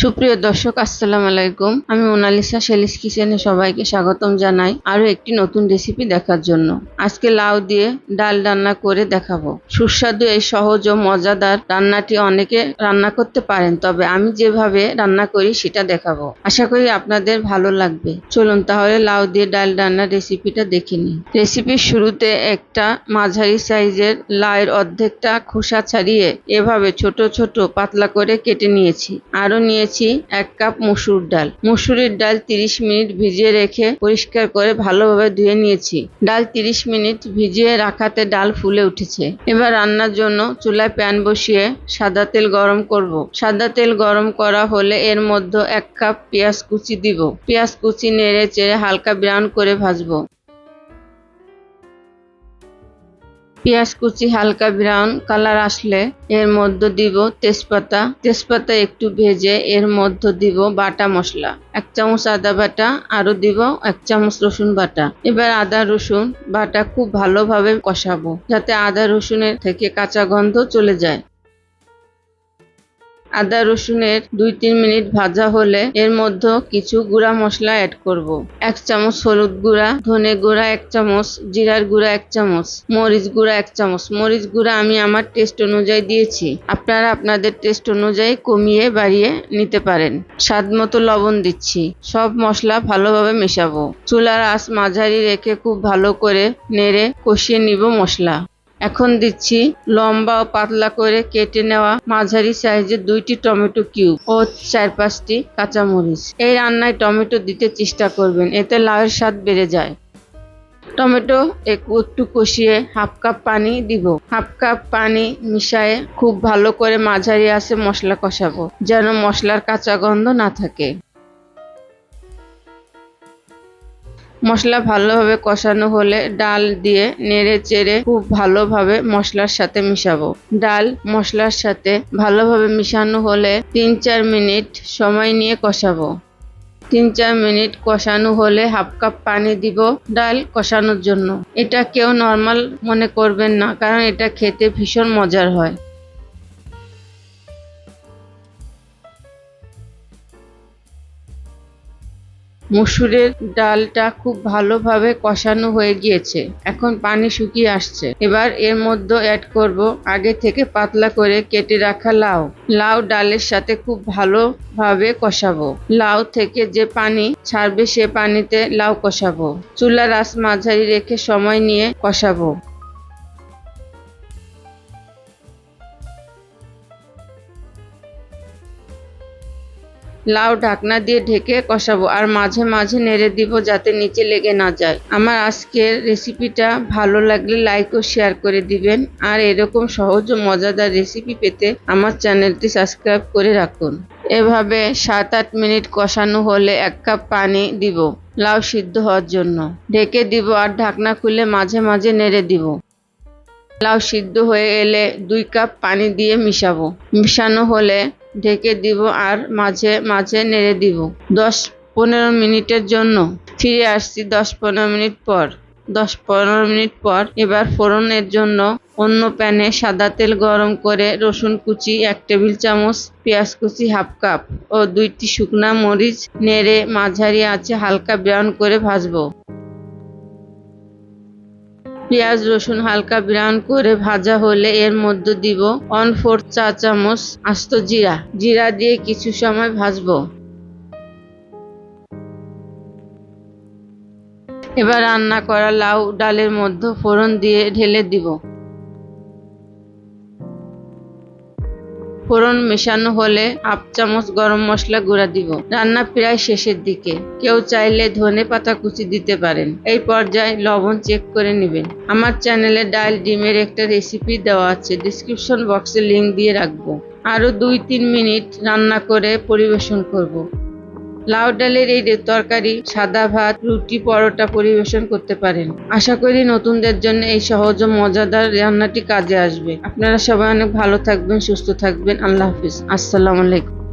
সুপ্রিয় দর্শক, আসসালামু আলাইকুম। আমি মোনালিসা শেলিস কিচেনে সবাইকে স্বাগতম জানাই আরো একটি নতুন রেসিপি দেখার জন্য। আজকে লাউ দিয়ে ডাল রান্না করে দেখাবো। সুস্বাদু এই সহজ ও মজাদার রান্নাটি অনেকে রান্না করতে পারেন, তবে আমি যেভাবে রান্না করি সেটা দেখাবো। আশা করি আপনাদের ভালো লাগবে। চলুন তাহলে লাউ দিয়ে ডাল রান্নার রেসিপিটা দেখে নিই। রেসিপির শুরুতে একটা মাঝারি সাইজের লাউয়ের অর্ধেকটা খোসা ছাড়িয়ে এভাবে ছোট ছোট পাতলা করে কেটে নিয়েছি। আরো নিয়েছি 1 কাপ মসুর ডাল। মসুরের ডাল 30 মিনিট ভিজিয়ে রেখে পরিষ্কার করে ভালোভাবে ধুয়ে নিয়েছি। ডাল 30 মিনিট ভিজিয়ে রাখাতে ডাল ফুলে উঠেছে। এবার রান্নার জন্য চুলায় প্যান বসিয়ে সাদা তেল গরম করব। সাদা তেল গরম করা হলে এর মধ্যে 1 কাপ পেঁয়াজ কুচি দিব। পেঁয়াজ কুচি নেড়ে চেড়ে হালকা ব্রাউন করে ভাজবো। পেঁয়াজ কুচি হালকা ব্রাউন কালার আসলে এর মধ্যে দিব তেজপাতা। তেজপাতা একটু ভেজে এর মধ্যে দিব বাটা মশলা, 1 চামচ আদা বাটা, আরো দিব 1 চামচ রসুন বাটা। এবার আদা রসুন বাটা খুব ভালোভাবে কষাবো, যাতে আদা রসুনের থেকে কাঁচা গন্ধ চলে যায়। আদা রসুনের 2-3 মিনিট ভাজা হলে এর মধ্যে কিছু গুঁড়া মশলা অ্যাড করব। 1 চামচ হলুদ গুঁড়া, ধনে গুঁড়া 1 চামচ, জিরার গুঁড়া 1 চামচ, মরিচ গুঁড়া 1 চামচ। মরিচ গুঁড়া আমি আমার টেস্ট অনুযায়ী দিয়েছি, আপনারা আপনাদের টেস্ট অনুযায়ী কমিয়ে বাড়িয়ে নিতে পারেন। স্বাদ মতো লবণ দিচ্ছি। সব মশলা ভালোভাবে মেশাবো। চুলার আঁচ মাঝারি রেখে খুব ভালো করে নেড়ে কষিয়ে নিব মশলা। এখন দিচ্ছি লম্বা ও পাতলা করে কেটে নেওয়া মাঝারি সাইজের 2টি টমেটো কিউব ও 4-5টি কাঁচামরিচ। এই রান্নায় টমেটো দিতে চেষ্টা করবেন, এতে লাউয়ের স্বাদ বেড়ে যায়। টমেটো একটু কষিয়ে 1/2 কাপ পানি দিব। 1/2 কাপ পানি মিশিয়ে খুব ভালো করে মাঝারি আঁচে মশলা কষাবো, যেন মশলার কাঁচা গন্ধ না থাকে। মশলা ভালোভাবে কষানো হলে ডাল দিয়ে নেড়ে চেড়ে খুব ভালোভাবে মশলার সাথে মিশাবো। ডাল মশলার সাথে ভালোভাবে মিশানো হলে 3-4 মিনিট সময় নিয়ে কষাবো। 3-4 মিনিট কষানো হলে 1/2 কাপ পানি দিব ডাল কষানোর জন্য। এটা কেউ নরমাল মনে করবেন না, কারণ এটা খেতে ভীষণ মজার হয়। মসুরের ডালটা খুব ভালোভাবে কষানো হয়ে গিয়েছে, এখন পানি শুকিয়ে আসছে। এবার এর মধ্যে অ্যাড করব আগে থেকে পাতলা করে কেটে রাখা লাউ। লাউ ডালের সাথে খুব ভালোভাবে কষাবো। লাউ থেকে যে পানি ছাড়বে সে পানিতে লাউ কষাবো। চুলার আঁচ মাঝারি রেখে সময় নিয়ে কষাবো। লাউ ঢাকনা দিয়ে ঢেকে কষাবো আর মাঝে মাঝে নেড়ে দিব, যাতে নিচে লেগে না যায়। আমার আজকের রেসিপিটা ভালো লাগলে লাইক ও শেয়ার করে দিবেন, আর এরকম সহজ ও মজাদার রেসিপি পেতে আমার চ্যানেলটি সাবস্ক্রাইব করে রাখুন। এভাবে 7-8 মিনিট কষানো হলে 1 কাপ পানি দিব লাউ সিদ্ধ হওয়ার জন্য। ঢেকে দিব আর ঢাকনা খুলে মাঝে মাঝে নেড়ে দিব। লাউ সিদ্ধ হয়ে এলে 2 কাপ পানি দিয়ে মিশাবো। মিশানো হলে ঢেকে দিব আর মাঝে মাঝে নেড়ে দিব 10-15 মিনিটের জন্য। ফিরে আসছি 10-15 মিনিট পর। 10-15 মিনিট পর এবার ফোড়নের জন্য অন্য প্যানে সাদা তেল গরম করে রসুন কুচি 1 টেবিল চামচ, পেঁয়াজ কুচি 1/2 কাপ ও 2টি শুকনা মরিচ নেড়ে মাঝারি আঁচে হালকা ব্রাউন করে ভাজবো। পেঁয়াজ রসুন হালকা ব্রাউন করে ভাজা হলে এর মধ্যে দিব 1/4 চা চামচ আস্ত জিরা। জিরা দিয়ে কিছু সময় ভাজবো। এবার রান্না করা লাউ ডালের মধ্যে ফোড়ন দিয়ে ঢেলে দিব। ফোড়ন মেশানো হলে 1/2 চামচ গরম মশলা গুঁড়া দিব। রান্না প্রায় শেষের দিকে, কেউ চাইলে ধনে পাতা কুচি দিতে পারেন। এই পর্যায়ে লবণ চেক করে নেবেন। আমার চ্যানেলে ডাল ডিমের একটা রেসিপি দেওয়া আছে, ডেসক্রিপশন বক্সে লিংক দিয়ে রাখবো। আরো 2-3 মিনিট রান্না করে পরিবেশন করব। লাউ ডালের এই তরকারি সাদা ভাত, রুটি, পরোটা পরিবেশন করতে পারেন। আশা করি নতুনদের জন্য এই সহজ ও মজাদার রান্নাটি কাজে আসবে। আপনারা সবাই অনেক ভালো থাকবেন, সুস্থ থাকবেন। আল্লাহ হাফিজ। আসসালামু আলাইকুম।